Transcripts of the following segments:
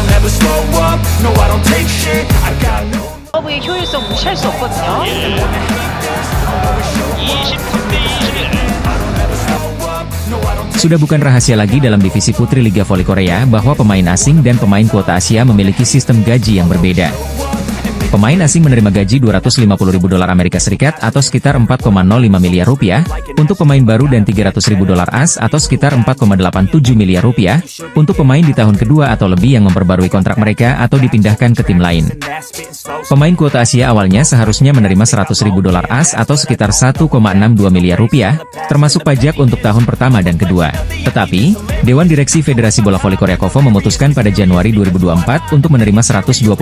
don't ever slow up, no I don't take shit, I got no. 서브의 효율성 무시할 수 없거든요. 23대 21. Sudah bukan rahasia lagi dalam divisi putri Liga Voli Korea bahwa pemain asing dan pemain kuota Asia memiliki sistem gaji yang berbeda. Pemain asing menerima gaji $250.000 Amerika Serikat atau sekitar 4,05 miliar rupiah, untuk pemain baru dan $300.000 AS atau sekitar 4,87 miliar rupiah, untuk pemain di tahun kedua atau lebih yang memperbarui kontrak mereka atau dipindahkan ke tim lain. Pemain kuota Asia awalnya seharusnya menerima $100.000 AS atau sekitar 1,62 miliar rupiah, termasuk pajak untuk tahun pertama dan kedua. Tetapi, Dewan Direksi Federasi Bola Voli Korea KOVO memutuskan pada Januari 2024 untuk menerima $120.000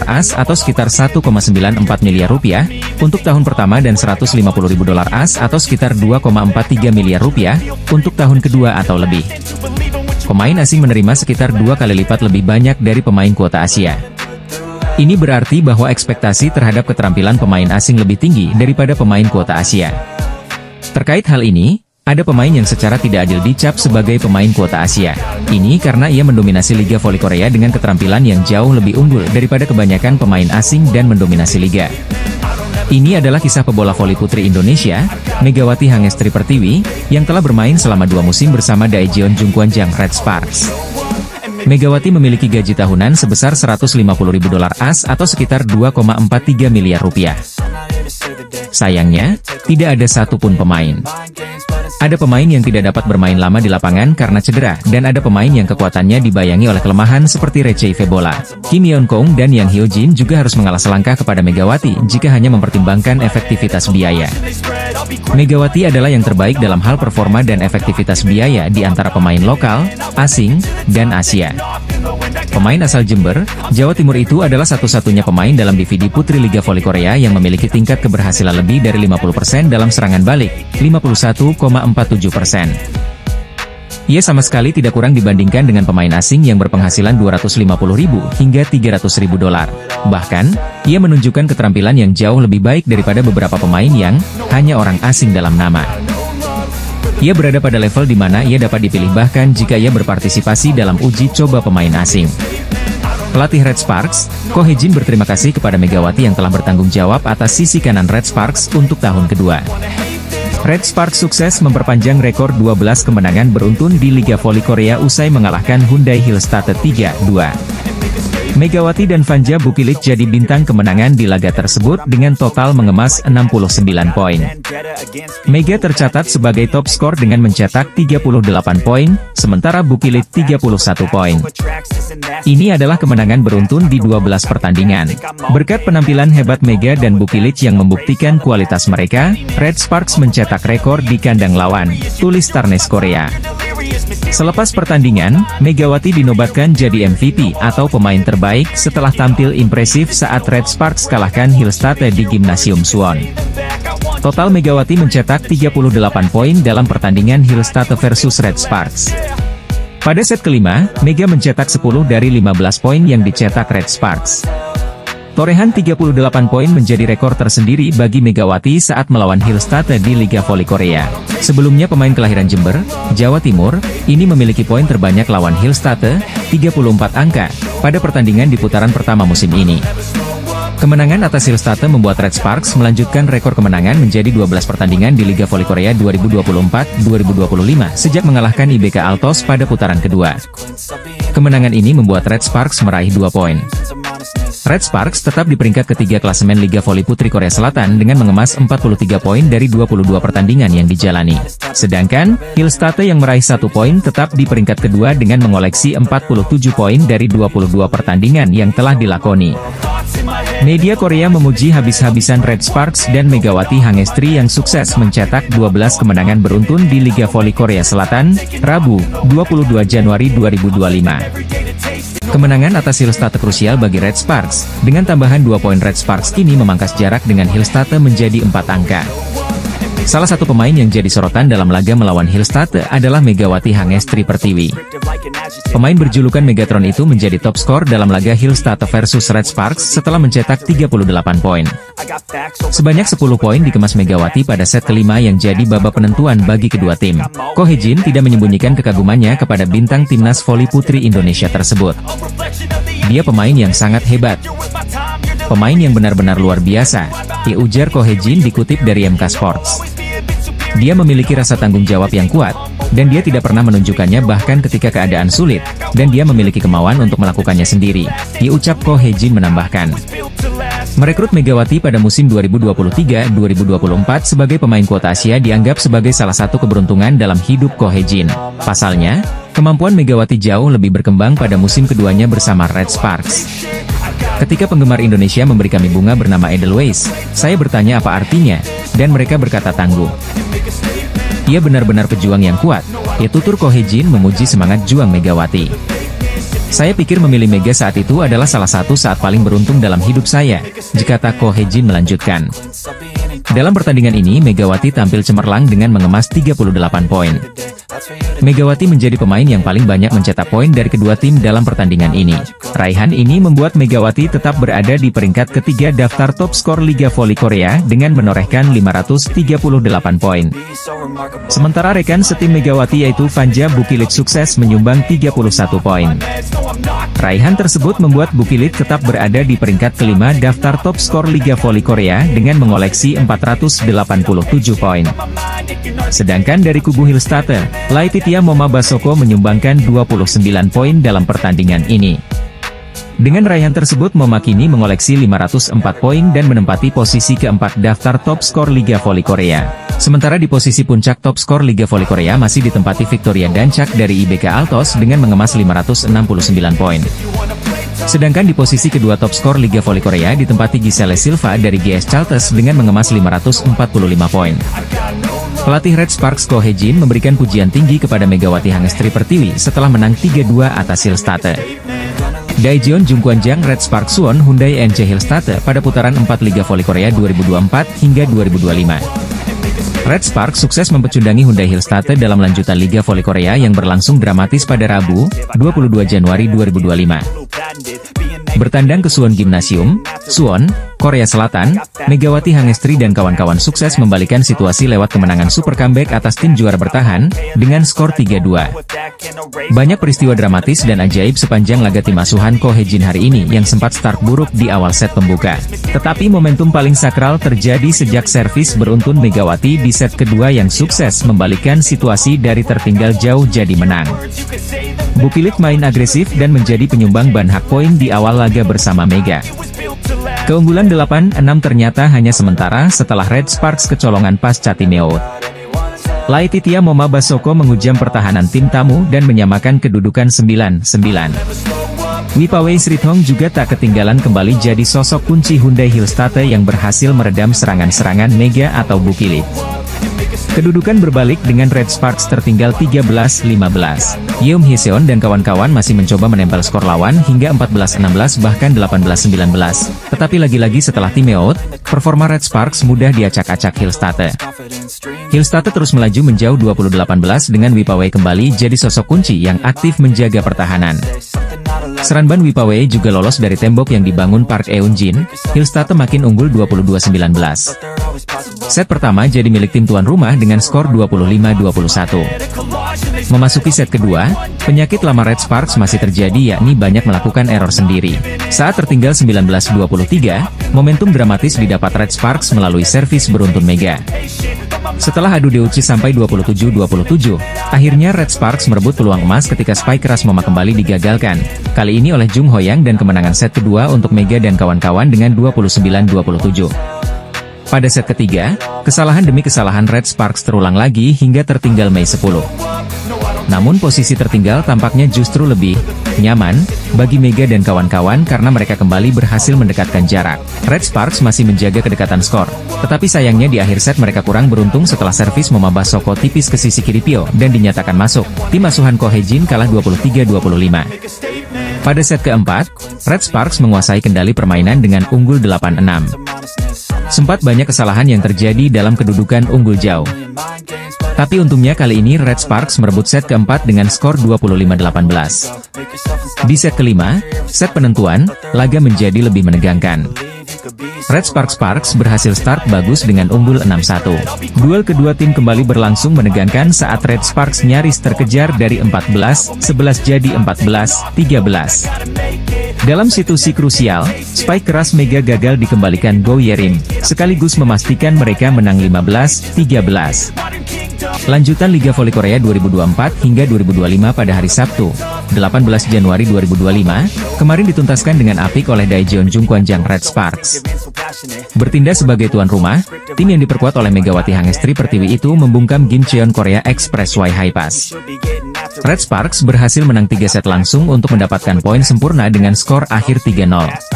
AS atau sekitar 1,94 miliar rupiah, untuk tahun pertama dan $150.000 AS atau sekitar 2,43 miliar rupiah, untuk tahun kedua atau lebih. Pemain asing menerima sekitar 2 kali lipat lebih banyak dari pemain kuota Asia. Ini berarti bahwa ekspektasi terhadap keterampilan pemain asing lebih tinggi daripada pemain kuota Asia. Terkait hal ini, ada pemain yang secara tidak adil dicap sebagai pemain kuota Asia. Ini karena ia mendominasi Liga Voli Korea dengan keterampilan yang jauh lebih unggul daripada kebanyakan pemain asing dan mendominasi liga. Ini adalah kisah pebola voli putri Indonesia, Megawati Hangestri Pertiwi, yang telah bermain selama 2 musim bersama Daejeon Jungkwanjang Red Sparks. Megawati memiliki gaji tahunan sebesar $150.000 AS atau sekitar 2,43 miliar rupiah. Sayangnya, tidak ada satupun pemain. Ada pemain yang tidak dapat bermain lama di lapangan karena cedera, dan ada pemain yang kekuatannya dibayangi oleh kelemahan seperti Recei Febola. Kim Yeon Kong dan Yang Hyo Jin juga harus mengalah selangkah kepada Megawati jika hanya mempertimbangkan efektivitas biaya. Megawati adalah yang terbaik dalam hal performa dan efektivitas biaya di antara pemain lokal, asing, dan Asia. Pemain asal Jember, Jawa Timur itu adalah satu-satunya pemain dalam divisi putri Liga Voli Korea yang memiliki tingkat keberhasilan lebih dari 50% dalam serangan balik, 51,47%. Ia sama sekali tidak kurang dibandingkan dengan pemain asing yang berpenghasilan $250.000 hingga $300.000. Bahkan, ia menunjukkan keterampilan yang jauh lebih baik daripada beberapa pemain yang hanya orang asing dalam nama. Ia berada pada level di mana ia dapat dipilih bahkan jika ia berpartisipasi dalam uji coba pemain asing. Pelatih Red Sparks, Ko Hee-jin berterima kasih kepada Megawati yang telah bertanggung jawab atas sisi kanan Red Sparks untuk tahun kedua. Red Sparks sukses memperpanjang rekor 12 kemenangan beruntun di Liga Voli Korea usai mengalahkan Hyundai Hillstatt 3-2. Megawati dan Vanja Bukilit jadi bintang kemenangan di laga tersebut dengan total mengemas 69 poin. Mega tercatat sebagai top skor dengan mencetak 38 poin, sementara Bukilit 31 poin. Ini adalah kemenangan beruntun di 12 pertandingan. Berkat penampilan hebat Mega dan Bukilit yang membuktikan kualitas mereka, Red Sparks mencetak rekor di kandang lawan, tulis Starnes Korea. Selepas pertandingan, Megawati dinobatkan jadi MVP atau pemain terbaik setelah tampil impresif saat Red Sparks kalahkan Hillstatt di Gimnasium Suwon. Total Megawati mencetak 38 poin dalam pertandingan Hillstatt versus Red Sparks. Pada set kelima, Mega mencetak 10 dari 15 poin yang dicetak Red Sparks. Torehan 38 poin menjadi rekor tersendiri bagi Megawati saat melawan Hillstatt di Liga Voli Korea. Sebelumnya pemain kelahiran Jember, Jawa Timur, ini memiliki poin terbanyak lawan Hillstatt, 34 angka, pada pertandingan di putaran pertama musim ini. Kemenangan atas Hillstatt membuat Red Sparks melanjutkan rekor kemenangan menjadi 12 pertandingan di Liga Voli Korea 2024-2025 sejak mengalahkan IBK Altos pada putaran kedua. Kemenangan ini membuat Red Sparks meraih 2 poin. Red Sparks tetap di peringkat ketiga klasemen Liga Voli Putri Korea Selatan dengan mengemas 43 poin dari 22 pertandingan yang dijalani. Sedangkan, Hillstatt yang meraih 1 poin tetap di peringkat kedua dengan mengoleksi 47 poin dari 22 pertandingan yang telah dilakoni. Media Korea memuji habis-habisan Red Sparks dan Megawati Hangestri yang sukses mencetak 12 kemenangan beruntun di Liga Voli Korea Selatan, Rabu, 22 Januari 2025. Kemenangan atas Hillstatt krusial bagi Red Sparks, dengan tambahan 2 poin Red Sparks kini memangkas jarak dengan Hillstatt menjadi 4 angka. Salah satu pemain yang jadi sorotan dalam laga melawan Hillstatt adalah Megawati Hangestri Pertiwi. Pemain berjulukan Megatron itu menjadi top skor dalam laga Hillstatt versus Red Sparks setelah mencetak 38 poin. Sebanyak 10 poin dikemas Megawati pada set kelima yang jadi babak penentuan bagi kedua tim. Ko Hee-jin tidak menyembunyikan kekagumannya kepada bintang timnas voli putri Indonesia tersebut. Dia pemain yang sangat hebat. Pemain yang benar-benar luar biasa, ujar Ko Hye-jin dikutip dari MK Sports. Dia memiliki rasa tanggung jawab yang kuat, dan dia tidak pernah menunjukkannya bahkan ketika keadaan sulit, dan dia memiliki kemauan untuk melakukannya sendiri, ucap Ko Hye-jin menambahkan. Merekrut Megawati pada musim 2023-2024 sebagai pemain kuota Asia dianggap sebagai salah satu keberuntungan dalam hidup Ko Hye-jin. Pasalnya, kemampuan Megawati jauh lebih berkembang pada musim keduanya bersama Red Sparks. Ketika penggemar Indonesia memberi kami bunga bernama Edelweiss, saya bertanya apa artinya, dan mereka berkata tangguh. Ia benar-benar pejuang yang kuat, tutur Ko Hye-jin memuji semangat juang Megawati. Saya pikir memilih Mega saat itu adalah salah satu saat paling beruntung dalam hidup saya, kata Ko Hye-jin melanjutkan. Dalam pertandingan ini Megawati tampil cemerlang dengan mengemas 38 poin. Megawati menjadi pemain yang paling banyak mencetak poin dari kedua tim dalam pertandingan ini. Raihan ini membuat Megawati tetap berada di peringkat ketiga daftar top skor Liga Voli Korea dengan menorehkan 538 poin. Sementara rekan setim Megawati yaitu Vanja Bukilit sukses menyumbang 31 poin. Raihan tersebut membuat Bukilit tetap berada di peringkat kelima daftar top skor Liga Voli Korea dengan mengoleksi 487 poin. Sedangkan dari kubu Hillstatte, Laetitia Moma Basoko menyumbangkan 29 poin dalam pertandingan ini. Dengan raihan tersebut Moma kini mengoleksi 504 poin dan menempati posisi keempat daftar top skor Liga Voli Korea. Sementara di posisi puncak top skor Liga Voli Korea masih ditempati Victoria Dancak dari IBK Altos dengan mengemas 569 poin. Sedangkan di posisi kedua top skor Liga Voli Korea ditempati Giselle Silva dari GS Chalters dengan mengemas 545 poin. Pelatih Red Sparks Ko Hye-jin memberikan pujian tinggi kepada Megawati Hangestri Pertiwi setelah menang 3-2 atas Hillstatte. Daejeon Jungkwanjang Red Sparks Suwon Hyundai NC Hillstatte pada putaran 4 Liga Voli Korea 2024 hingga 2025. Red Sparks sukses mempecundangi Hyundai Hillstatte dalam lanjutan Liga Voli Korea yang berlangsung dramatis pada Rabu, 22 Januari 2025. Bertandang ke Suwon Gymnasium, Suwon, Korea Selatan, Megawati Hangestri dan kawan-kawan sukses membalikan situasi lewat kemenangan super comeback atas tim juara bertahan, dengan skor 3-2. Banyak peristiwa dramatis dan ajaib sepanjang laga tim asuhan Ko Hye-jin hari ini yang sempat start buruk di awal set pembuka. Tetapi momentum paling sakral terjadi sejak servis beruntun Megawati di set kedua yang sukses membalikkan situasi dari tertinggal jauh jadi menang. Bukilit main agresif dan menjadi penyumbang ban hak poin di awal laga bersama Mega. Keunggulan 8-6 ternyata hanya sementara setelah Red Sparks kecolongan pasca timeout. Laetitia Moma Basoko mengujam pertahanan tim tamu dan menyamakan kedudukan 9-9. Wipawei Srithong juga tak ketinggalan kembali jadi sosok kunci Hyundai Hillstatte yang berhasil meredam serangan-serangan Mega atau Bukilit. Kedudukan berbalik dengan Red Sparks tertinggal 13-15. Yeom Hyeseon dan kawan-kawan masih mencoba menempel skor lawan hingga 14-16 bahkan 18-19. Tetapi lagi-lagi setelah timeout, performa Red Sparks mudah diacak-acak Hillstatte. Hillstatte terus melaju menjauh 20-18 dengan Wipawei kembali jadi sosok kunci yang aktif menjaga pertahanan. Seranban Wipawei juga lolos dari tembok yang dibangun Park Eun-jin. Hillstatte makin unggul 22-19. Set pertama jadi milik tim tuan rumah dengan skor 25-21. Memasuki set kedua, penyakit lama Red Sparks masih terjadi yakni banyak melakukan error sendiri. Saat tertinggal 19-23, momentum dramatis didapat Red Sparks melalui servis beruntun Mega. Setelah adu deuci sampai 27-27, akhirnya Red Sparks merebut peluang emas ketika spike keras Moma kembali digagalkan. Kali ini oleh Jung Hoyang dan kemenangan set kedua untuk Mega dan kawan-kawan dengan 29-27. Pada set ketiga, kesalahan demi kesalahan Red Sparks terulang lagi hingga tertinggal Mei 10. Namun posisi tertinggal tampaknya justru lebih nyaman bagi Mega dan kawan-kawan karena mereka kembali berhasil mendekatkan jarak. Red Sparks masih menjaga kedekatan skor, tetapi sayangnya di akhir set mereka kurang beruntung setelah servis Moma Basoko tipis ke sisi kiri pio dan dinyatakan masuk. Tim asuhan Ko Hye-jin kalah 23-25. Pada set keempat, Red Sparks menguasai kendali permainan dengan unggul 8-6. Sempat banyak kesalahan yang terjadi dalam kedudukan unggul jauh. Tapi untungnya kali ini Red Sparks merebut set keempat dengan skor 25-18. Di set kelima, set penentuan, laga menjadi lebih menegangkan. Red Sparks berhasil start bagus dengan unggul 6-1. Duel kedua tim kembali berlangsung menegangkan saat Red Sparks nyaris terkejar dari 14-11 jadi 14-13. Dalam situasi krusial, spike keras Mega gagal dikembalikan Go Yerim, sekaligus memastikan mereka menang 15-13. Lanjutan Liga Voli Korea 2024 hingga 2025 pada hari Sabtu, 18 Januari 2025, kemarin dituntaskan dengan apik oleh Daejeon Jungkwanjang Red Sparks. Bertindak sebagai tuan rumah, tim yang diperkuat oleh Megawati Hangestri Pertiwi itu membungkam Gimcheon Korea Expressway Highpass. Red Sparks berhasil menang 3 set langsung untuk mendapatkan poin sempurna dengan skor akhir 3-0.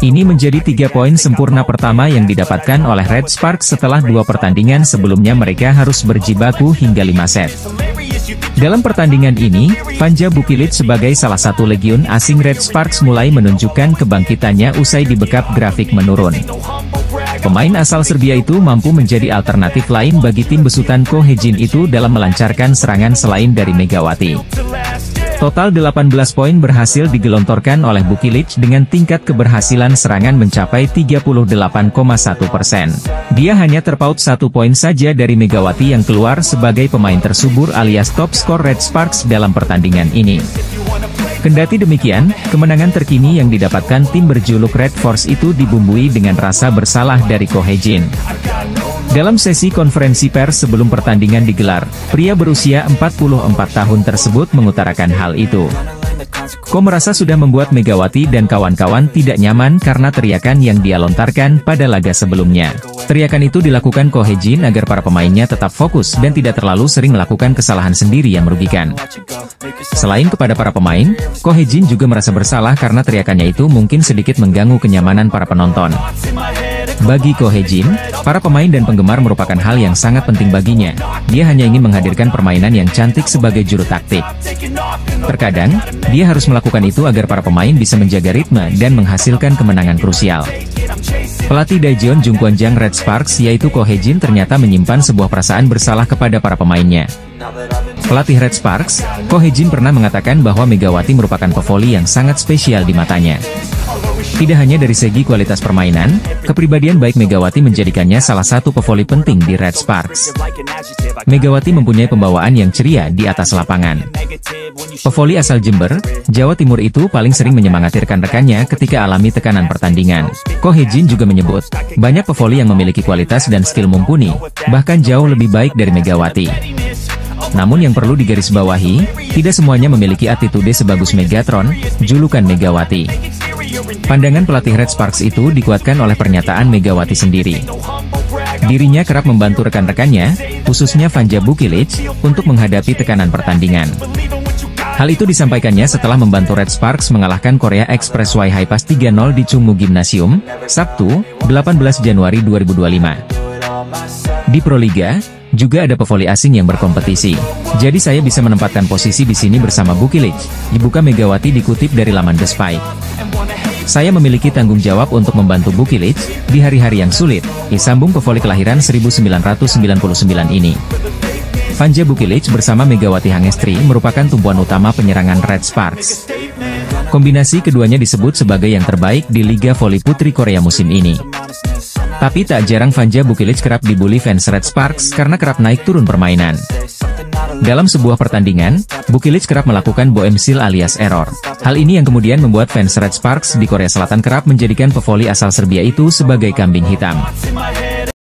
Ini menjadi 3 poin sempurna pertama yang didapatkan oleh Red Sparks setelah 2 pertandingan sebelumnya mereka harus berjibaku hingga 5 set. Dalam pertandingan ini, Vanja Bukilic sebagai salah satu legiun asing Red Sparks mulai menunjukkan kebangkitannya usai dibekap grafik menurun. Pemain asal Serbia itu mampu menjadi alternatif lain bagi tim besutan Ko Hejin itu dalam melancarkan serangan selain dari Megawati. Total 18 poin berhasil digelontorkan oleh Bukilic dengan tingkat keberhasilan serangan mencapai 38,1%. Dia hanya terpaut 1 poin saja dari Megawati yang keluar sebagai pemain tersubur alias top skor Red Sparks dalam pertandingan ini. Kendati demikian, kemenangan terkini yang didapatkan tim berjuluk Red Force itu dibumbui dengan rasa bersalah dari Ko Hejin. Dalam sesi konferensi pers sebelum pertandingan digelar, pria berusia 44 tahun tersebut mengutarakan hal itu. Ko merasa sudah membuat Megawati dan kawan-kawan tidak nyaman karena teriakan yang dia lontarkan pada laga sebelumnya. Teriakan itu dilakukan Ko Hejin agar para pemainnya tetap fokus dan tidak terlalu sering melakukan kesalahan sendiri yang merugikan. Selain kepada para pemain, Ko Hejin juga merasa bersalah karena teriakannya itu mungkin sedikit mengganggu kenyamanan para penonton. Bagi Ko Hejin, para pemain dan penggemar merupakan hal yang sangat penting baginya. Dia hanya ingin menghadirkan permainan yang cantik sebagai juru taktik. Terkadang, dia harus melakukan itu agar para pemain bisa menjaga ritme dan menghasilkan kemenangan krusial. Pelatih Daejeon Jungkwanjang Red Sparks yaitu Ko Hejin ternyata menyimpan sebuah perasaan bersalah kepada para pemainnya. Pelatih Red Sparks, Ko Hejin pernah mengatakan bahwa Megawati merupakan pevoli yang sangat spesial di matanya. Tidak hanya dari segi kualitas permainan, kepribadian baik Megawati menjadikannya salah satu pevoli penting di Red Sparks. Megawati mempunyai pembawaan yang ceria di atas lapangan. Pevoli asal Jember, Jawa Timur itu paling sering menyemangati rekan-rekannya ketika alami tekanan pertandingan. Ko Hejin juga menyebut, banyak pevoli yang memiliki kualitas dan skill mumpuni, bahkan jauh lebih baik dari Megawati. Namun yang perlu digarisbawahi, tidak semuanya memiliki attitude sebagus Megatron, julukan Megawati. Pandangan pelatih Red Sparks itu dikuatkan oleh pernyataan Megawati sendiri. Dirinya kerap membantu rekan-rekannya, khususnya Vanja Bukilic, untuk menghadapi tekanan pertandingan. Hal itu disampaikannya setelah membantu Red Sparks mengalahkan Korea Expressway Highpass 3-0 di Chungmu Gymnasium, Sabtu, 18 Januari 2025. Di Proliga, juga ada pevoli asing yang berkompetisi. Jadi saya bisa menempatkan posisi di sini bersama Bukilic, dibuka Megawati dikutip dari laman The Spike. Saya memiliki tanggung jawab untuk membantu Bukilic di hari-hari yang sulit, disambung pevoli kelahiran 1999 ini. Vanja Bukilic bersama Megawati Hangestri merupakan tumpuan utama penyerangan Red Sparks. Kombinasi keduanya disebut sebagai yang terbaik di Liga Voli Putri Korea musim ini. Tapi tak jarang Vanja Bukilic kerap dibully fans Red Sparks karena kerap naik turun permainan. Dalam sebuah pertandingan, Bukilic kerap melakukan boemsil alias error. Hal ini yang kemudian membuat fans Red Sparks di Korea Selatan kerap menjadikan pevoli asal Serbia itu sebagai kambing hitam.